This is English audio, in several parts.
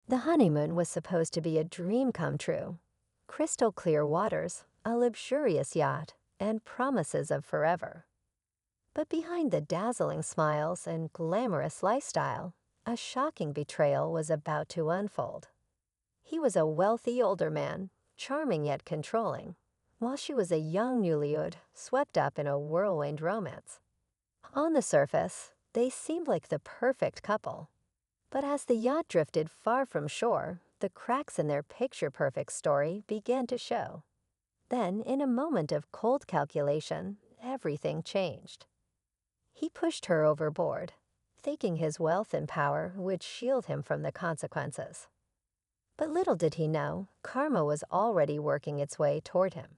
The honeymoon was supposed to be a dream come true. Crystal clear waters, a luxurious yacht, and promises of forever. But behind the dazzling smiles and glamorous lifestyle, a shocking betrayal was about to unfold. He was a wealthy older man, charming yet controlling, while she was a young newlywed swept up in a whirlwind romance. On the surface, they seemed like the perfect couple. But as the yacht drifted far from shore, the cracks in their picture-perfect story began to show. Then, in a moment of cold calculation, everything changed. He pushed her overboard, thinking his wealth and power would shield him from the consequences. But little did he know, karma was already working its way toward him.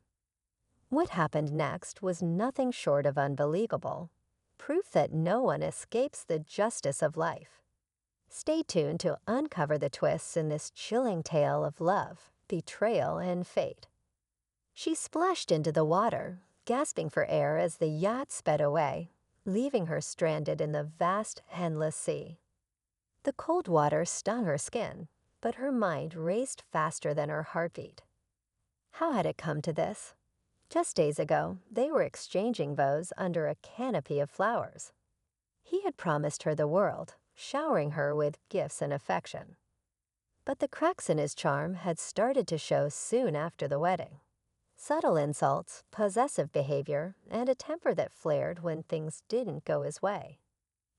What happened next was nothing short of unbelievable, proof that no one escapes the justice of life. Stay tuned to uncover the twists in this chilling tale of love, betrayal, and fate. She splashed into the water, gasping for air as the yacht sped away, leaving her stranded in the vast, endless sea. The cold water stung her skin, but her mind raced faster than her heartbeat. How had it come to this? Just days ago, they were exchanging vows under a canopy of flowers. He had promised her the world, showering her with gifts and affection. But the cracks in his charm had started to show soon after the wedding. Subtle insults, possessive behavior, and a temper that flared when things didn't go his way.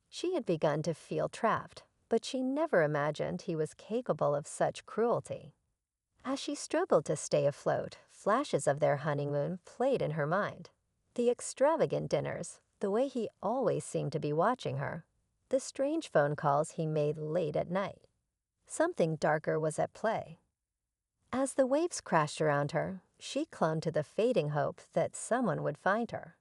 She had begun to feel trapped, but she never imagined he was capable of such cruelty. As she struggled to stay afloat, flashes of their honeymoon played in her mind. The extravagant dinners, the way he always seemed to be watching her, the strange phone calls he made late at night. Something darker was at play. As the waves crashed around her, she clung to the fading hope that someone would find her.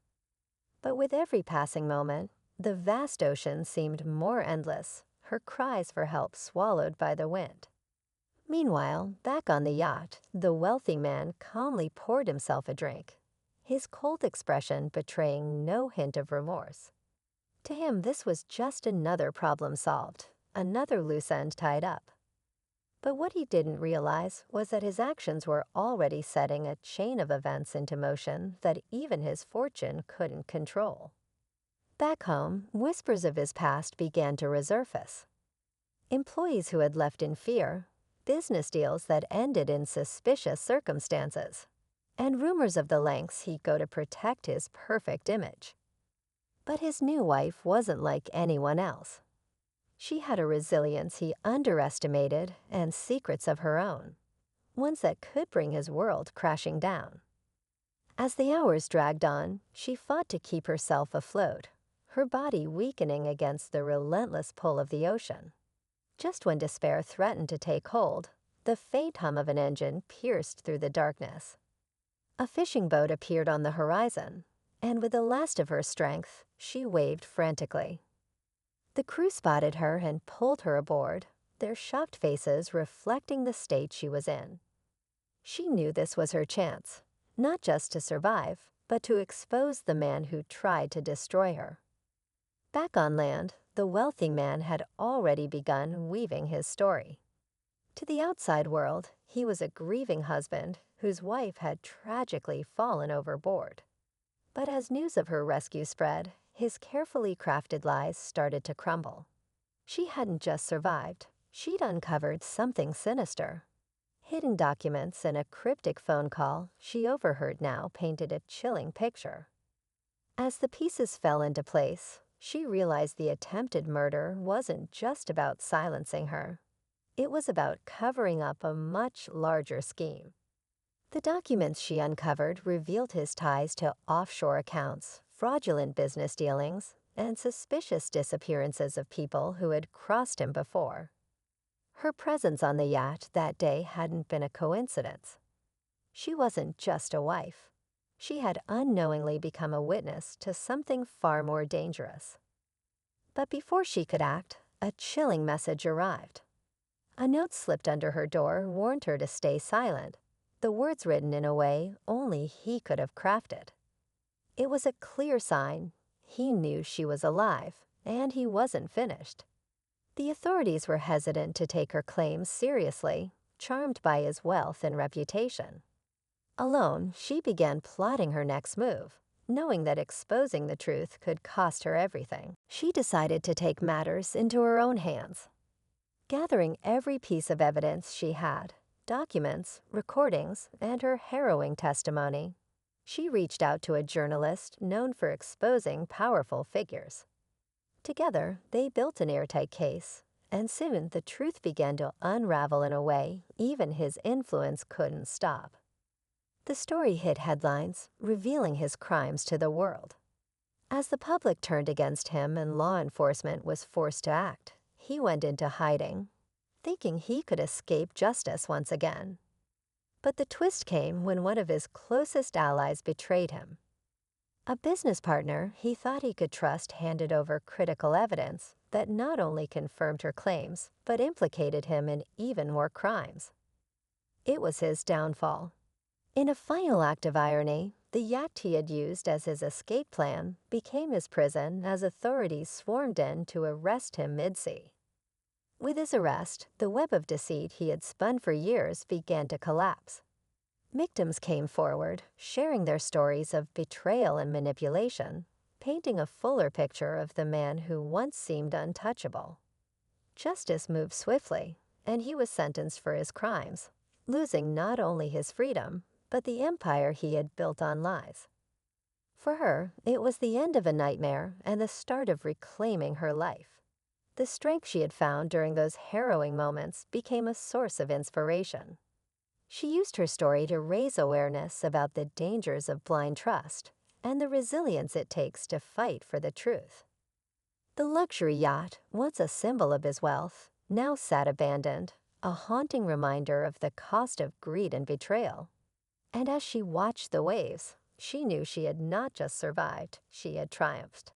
But with every passing moment, the vast ocean seemed more endless, her cries for help swallowed by the wind. Meanwhile, back on the yacht, the wealthy man calmly poured himself a drink, his cold expression betraying no hint of remorse. To him, this was just another problem solved, another loose end tied up. But what he didn't realize was that his actions were already setting a chain of events into motion that even his fortune couldn't control. Back home, whispers of his past began to resurface. Employees who had left in fear, business deals that ended in suspicious circumstances, and rumors of the lengths he'd go to protect his perfect image. But his new wife wasn't like anyone else. She had a resilience he underestimated and secrets of her own, ones that could bring his world crashing down. As the hours dragged on, she fought to keep herself afloat, her body weakening against the relentless pull of the ocean. Just when despair threatened to take hold, the faint hum of an engine pierced through the darkness. A fishing boat appeared on the horizon, and with the last of her strength, she waved frantically. The crew spotted her and pulled her aboard, their shocked faces reflecting the state she was in. She knew this was her chance, not just to survive, but to expose the man who tried to destroy her. Back on land, the wealthy man had already begun weaving his story. To the outside world, he was a grieving husband whose wife had tragically fallen overboard. But as news of her rescue spread, his carefully crafted lies started to crumble. She hadn't just survived, she'd uncovered something sinister. Hidden documents and a cryptic phone call she overheard now painted a chilling picture. As the pieces fell into place, she realized the attempted murder wasn't just about silencing her. It was about covering up a much larger scheme. The documents she uncovered revealed his ties to offshore accounts, fraudulent business dealings, and suspicious disappearances of people who had crossed him before. Her presence on the yacht that day hadn't been a coincidence. She wasn't just a wife. She had unknowingly become a witness to something far more dangerous. But before she could act, a chilling message arrived. A note slipped under her door warned her to stay silent, the words written in a way only he could have crafted. It was a clear sign. He knew she was alive, and he wasn't finished. The authorities were hesitant to take her claims seriously, charmed by his wealth and reputation. Alone, she began plotting her next move, knowing that exposing the truth could cost her everything. She decided to take matters into her own hands. Gathering every piece of evidence she had, documents, recordings, and her harrowing testimony, she reached out to a journalist known for exposing powerful figures. Together, they built an airtight case, and soon the truth began to unravel in a way even his influence couldn't stop. The story hit headlines, revealing his crimes to the world. As the public turned against him and law enforcement was forced to act, he went into hiding, thinking he could escape justice once again. But the twist came when one of his closest allies betrayed him. A business partner he thought he could trust handed over critical evidence that not only confirmed her claims, but implicated him in even more crimes. It was his downfall. In a final act of irony, the yacht he had used as his escape plan became his prison as authorities swarmed in to arrest him mid-sea. With his arrest, the web of deceit he had spun for years began to collapse. Victims came forward, sharing their stories of betrayal and manipulation, painting a fuller picture of the man who once seemed untouchable. Justice moved swiftly, and he was sentenced for his crimes, losing not only his freedom, but the empire he had built on lies. For her, it was the end of a nightmare and the start of reclaiming her life. The strength she had found during those harrowing moments became a source of inspiration. She used her story to raise awareness about the dangers of blind trust and the resilience it takes to fight for the truth. The luxury yacht, once a symbol of his wealth, now sat abandoned, a haunting reminder of the cost of greed and betrayal. And as she watched the waves, she knew she had not just survived, she had triumphed.